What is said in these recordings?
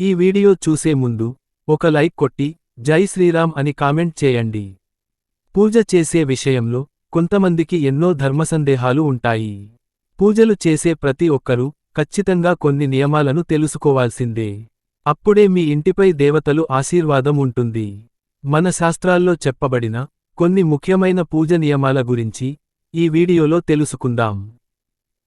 ఈ వీడియో చూసే ముందు ఒక లైక్ కొట్టి జై శ్రీరామ్ అని కామెంట్ చేయండి. పూజ చేసే విషయంలో కొంతమందికి ఎన్నో ధర్మసందేహాలు ఉంటాయి. పూజలు చేసే ప్రతి ఒక్కరూ ఖచ్చితంగా కొన్ని నియమాలను తెలుసుకోవాల్సిందే. అప్పుడే మీ ఇంటిపై దేవతలు ఆశీర్వాదం ఉంటుంది. మన శాస్త్రాల్లో చెప్పబడిన కొన్ని ముఖ్యమైన పూజ నియమాల గురించి ఈ వీడియోలో తెలుసుకుందాం.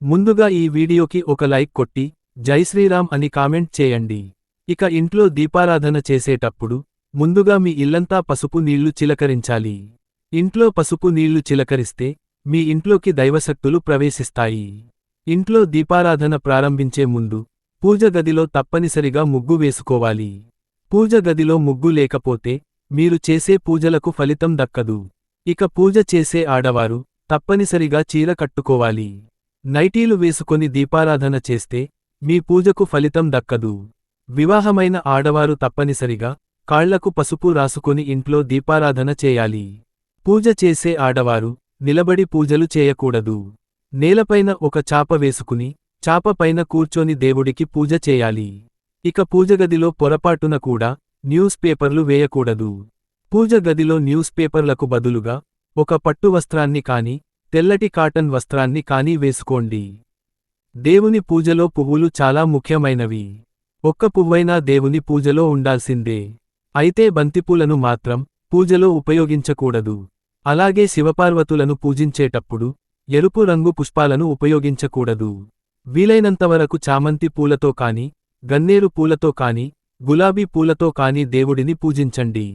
ముందుగా ఈ వీడియోకి ఒక లైక్ కొట్టి జై శ్రీరామ్ అని కామెంట్ చేయండి. ఇక ఇంట్లో దీపారాధన చేసేటప్పుడు ముందుగా మీ ఇల్లంతా పసుపు నీళ్లు చిలకరించాలి. ఇంట్లో పసుపు నీళ్లు చిలకరిస్తే మీ ఇంట్లోకి దైవశక్తులు ప్రవేశిస్తాయి. ఇంట్లో దీపారాధన ప్రారంభించే ముందు పూజ గదిలో తప్పనిసరిగా ముగ్గు వేసుకోవాలి. పూజ గదిలో ముగ్గు లేకపోతే మీరు చేసే పూజలకు ఫలితం దక్కదు. ఇక పూజ చేసే ఆడవారు తప్పనిసరిగా చీర కట్టుకోవాలి. నైటీలు వేసుకొని దీపారాధన చేస్తే మీ పూజకు ఫలితం దక్కదు. వివాహమైన ఆడవారు తప్పనిసరిగా కాళ్లకు పసుపు రాసుకొని ఇంట్లో దీపారాధన చేయాలి. పూజ చేసే ఆడవారు నిలబడి పూజలు చేయకూడదు. నేలపైన ఒక చాప వేసుకుని చాప పైన కూర్చొని దేవుడికి పూజ చేయాలి. ఇక పూజగదిలో పొరపాటున కూడా న్యూస్ పేపర్లు వేయకూడదు. పూజ గదిలో న్యూస్ పేపర్లకు బదులుగా ఒక పట్టు వస్త్రాన్ని కాని తెల్లటి కాటన్ వస్త్రాన్ని కాని వేసుకోండి. దేవుని పూజలో పువ్వులు చాలా ముఖ్యమైనవి. ఒక్క పువ్వైనా దేవుని పూజలో ఉండాల్సిందే. అయితే బంతిపూలను మాత్రం పూజలో ఉపయోగించకూడదు. అలాగే శివపార్వతులను పూజించేటప్పుడు ఎరుపు రంగు పుష్పాలను ఉపయోగించకూడదు. వీలైనంతవరకు చామంతి పూలతో కాని గన్నేరు పూలతో కాని గులాబీ పూలతో కాని దేవుడిని పూజించండి.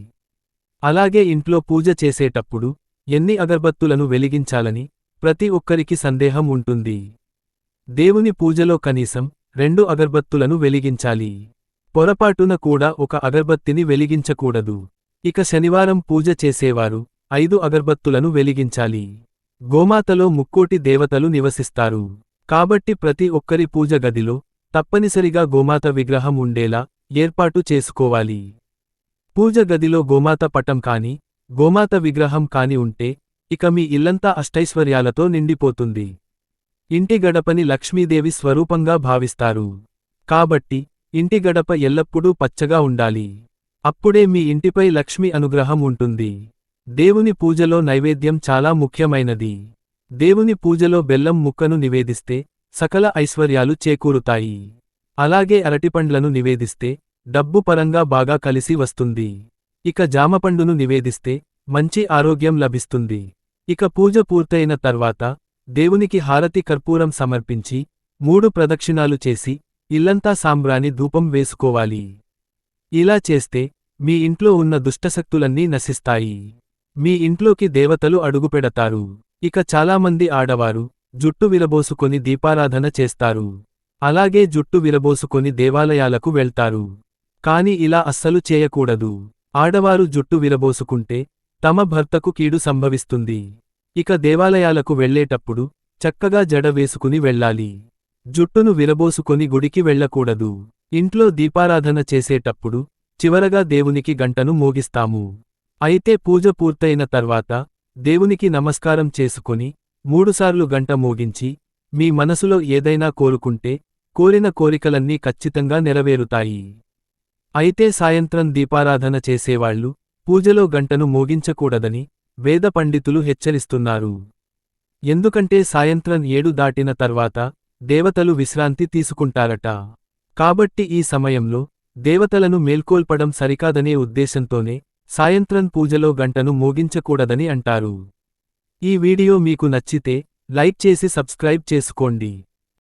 అలాగే ఇంట్లో పూజ చేసేటప్పుడు ఎన్ని అగర్బత్తులను వెలిగించాలని ప్రతి ఒక్కరికి సందేహం ఉంటుంది. దేవుని పూజలో కనీసం 2 అగర్బత్తులను వెలిగించాలి. పొరపాటున కూడా ఒక అగర్బత్తిని వెలిగించకూడదు. ఇక శనివారం పూజ చేసేవారు 5 అగర్బత్తులను వెలిగించాలి. గోమాతలో ముక్కోటి దేవతలు నివసిస్తారు. కాబట్టి ప్రతి ఒక్కరి పూజ గదిలో తప్పనిసరిగా గోమాత విగ్రహం ఉండేలా ఏర్పాటు చేసుకోవాలి. పూజ గదిలో గోమాత పటం కాని గోమాత విగ్రహం కాని ఉంటే ఇక మీ ఇల్లంతా అష్టైశ్వర్యాలతో నిండిపోతుంది. ఇంటి గడపని లక్ష్మీదేవి స్వరూపంగా భావిస్తారు. కాబట్టి ఇంటి గడప ఎల్లప్పుడూ పచ్చగా ఉండాలి. అప్పుడే మీ ఇంటిపై లక్ష్మి అనుగ్రహం ఉంటుంది. దేవుని పూజలో నైవేద్యం చాలా ముఖ్యమైనది. దేవుని పూజలో బెల్లం ముక్కను నివేదిస్తే సకల ఐశ్వర్యాలు చేకూరుతాయి. అలాగే అరటిపండ్లను నివేదిస్తే డబ్బు పరంగా బాగా కలిసి వస్తుంది. ఇక జామపండును నివేదిస్తే మంచి ఆరోగ్యం లభిస్తుంది. ఇక పూజ పూర్తయిన తర్వాత దేవునికి హారతి కర్పూరం సమర్పించి 3 ప్రదక్షిణాలు చేసి ఇల్లంతా సాంబ్రాణి ధూపం వేసుకోవాలి. ఇలా చేస్తే మీ ఇంట్లో ఉన్న దుష్టశక్తులన్నీ నశిస్తాయి. మీ ఇంట్లోకి దేవతలు అడుగుపెడతారు. ఇక చాలామంది ఆడవారు జుట్టు విరబోసుకొని దీపారాధన చేస్తారు. అలాగే జుట్టు విరబోసుకొని దేవాలయాలకు వెళ్తారు. కాని ఇలా అస్సలు చేయకూడదు. ఆడవారు జుట్టు విరబోసుకుంటే తమ భర్తకు కీడు సంభవిస్తుంది. ఇక దేవాలయాలకు వెళ్లేటప్పుడు చక్కగా జడ వేసుకుని వెళ్ళాలి. జుట్టును విరబోసుకొని గుడికి వెళ్లకూడదు. ఇంట్లో దీపారాధన చేసేటప్పుడు చివరగా దేవునికి గంటను మోగిస్తాము. అయితే పూజ పూర్తయిన తర్వాత దేవునికి నమస్కారం చేసుకొని 3 సార్లు గంట మోగించి మీ మనసులో ఏదైనా కోరుకుంటే కోరిన కోరికలన్నీ ఖచ్చితంగా నెరవేరుతాయి. అయితే సాయంత్రం దీపారాధన చేసేవాళ్లు పూజలో గంటను మోగించకూడదని వేద పండితులు హెచ్చరిస్తున్నారు. ఎందుకంటే సాయంత్రం 7 దాటిన తర్వాత దేవతలు విశ్రాంతి తీసుకుంటారట. కాబట్టి ఈ సమయంలో దేవతలను మేల్కొల్పడం సరికాదనే ఉద్దేశంతోనే సాయంత్రం పూజలో గంటను మోగించకూడదని అంటారు. ఈ వీడియో మీకు నచ్చితే లైక్ చేసి సబ్స్క్రైబ్ చేసుకోండి.